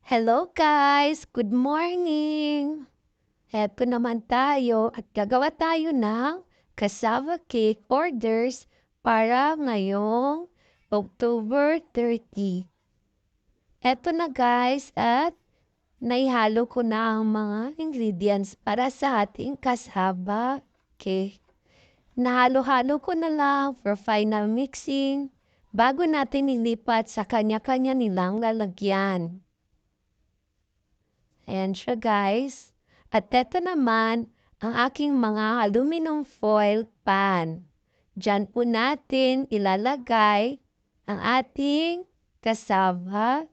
Hello guys! Good morning! Heto naman tayo at gagawa tayo ng cassava cake orders para ngayong October 30. Eto na guys at naihalo ko na ang mga ingredients para sa ating cassava cake. Nahalo-halo ko na lang for final mixing bago natin ilipat sa kanya-kanya nilang lalagyan. Ayan siya guys. At eto naman ang aking mga aluminum foil pan. Diyan po natin ilalagay ang ating cassava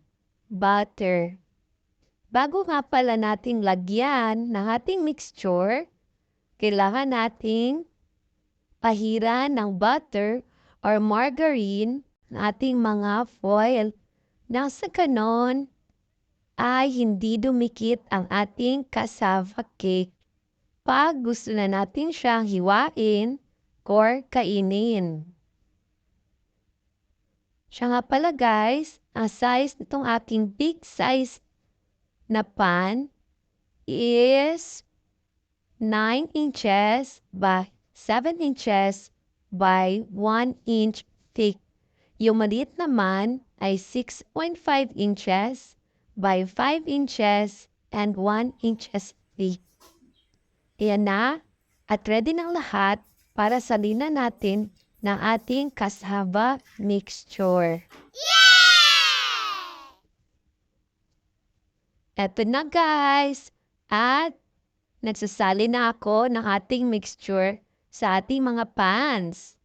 butter. Bago nga pala nating lagyan ng ating mixture, kailangan nating pahiran ng butter or margarine ng ating mga foil. Nang sa ganon, ay hindi dumikit ang ating cassava cake pag gusto na natin siyang hiwain or kainin. Siya nga pala guys, ang size nitong aking big size na pan is 9 inches by 7 inches by 1 inch thick. Yung maliit naman ay 6.5 inches by 5 inches and 1 inches thick. Ayan na at ready ng lahat para salinan natin ng ating cassava mixture. Eto na guys at nagsasali na ako ng ating mixture sa ating mga pans.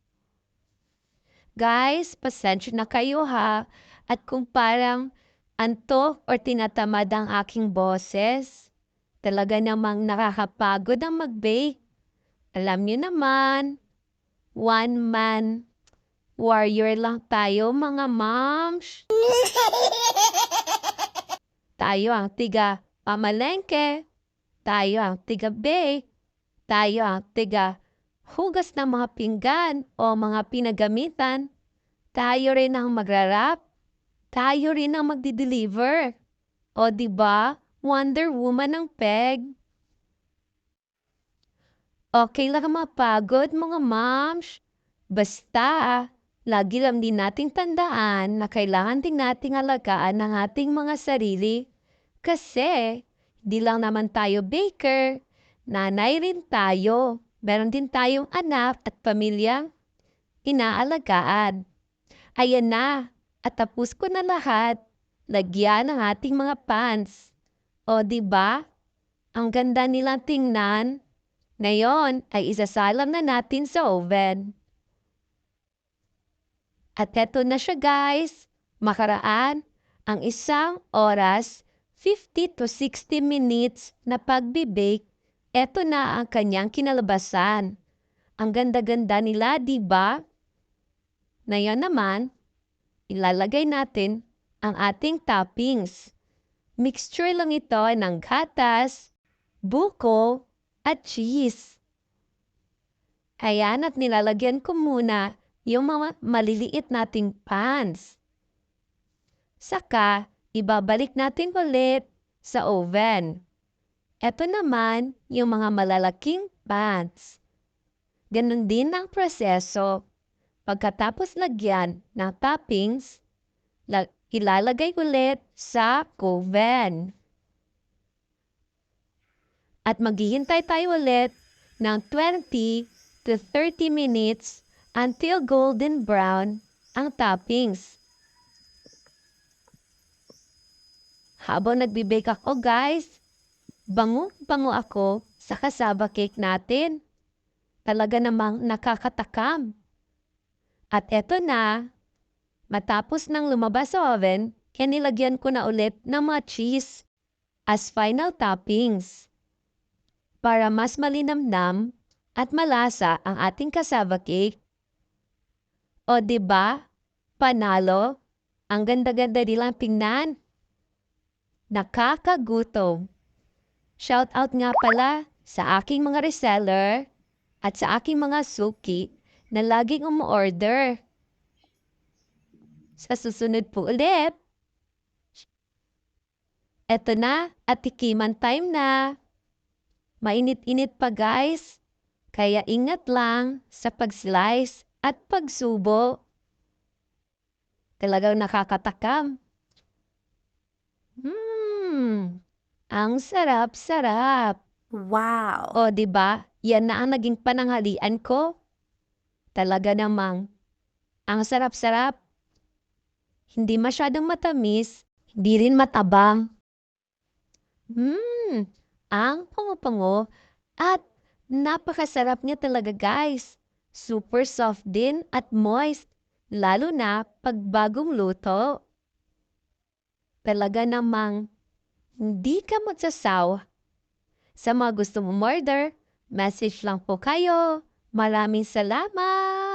Guys, pasensya na kayo ha at kung parang antok or tinatamad ang aking boses, talaga namang nakakapagod ang mag-bake. Alam niyo naman, one-man warrior lang tayo mga moms. Tayo ang tiga pamalengke, tayo ang tiga bake, tayo ang tiga hugas ng mga pinggan o mga pinagamitan, tayo rin ang magrarap, tayo rin ang magdi-deliver. O diba, Wonder Woman ang peg. Okay lang mapagod mga moms. Basta, lagi lang din nating tandaan na kailangan din nating alagaan ng ating mga sarili. Kasi, di lang naman tayo baker, nanay rin tayo. Meron din tayong anak at pamilyang inaalagaan. Ayan na, at tapos ko na lahat. Lagyan ng ating mga pans. O diba? Ang ganda nilang tingnan. Ngayon ay isasalang na natin sa oven. At eto na siya guys. Makaraan ang 1 oras, 50 to 60 minutes na pagbibake. Eto na ang kanyang kinalabasan. Ang ganda-ganda nila, diba? Ngayon naman, ilalagay natin ang ating toppings. Mixture lang ito ng gatas, buko, at cheese. Ayan at nilalagyan ko muna yung mga maliliit nating pans. Saka, ibabalik natin ulit sa oven. Ito naman yung mga malalaking pans. Ganon din ang proseso. Pagkatapos lagyan ng toppings, ilalagay ulit sa oven. At maghihintay tayo ulit ng 20 to 30 minutes until golden brown ang toppings. Habang nagbibake ako guys, bango-bango ako sa cassava cake natin. Talaga namang nakakatakam. At eto na, matapos nang lumabas sa oven, nilagyan ko na ulit ng mga cheese as final toppings. Para mas malinamnam at malasa ang ating cassava cake. O diba, panalo, ang ganda-ganda nilang tingnan. Nakakagutom. Shout out nga pala sa aking mga reseller at sa aking mga suki na laging umu-order. Sa susunod po ulit. Eto na, at tikiman time na. Mainit-init pa guys, kaya ingat lang sa pag-slice at pagsubo. Talagang nakakatakam. Ang sarap-sarap. Wow! O, 'di ba? Yan na ang naging pananghalian ko. Talaga namang ang sarap-sarap. Hindi masyadong matamis, hindi rin matabang. Ang pango-pango at napakasarap niya talaga guys. Super soft din at moist, lalo na pag bagong luto. Talaga namang hindi ka magsasawa. Sa mga gusto umorder, message lang po kayo. Maraming salamat!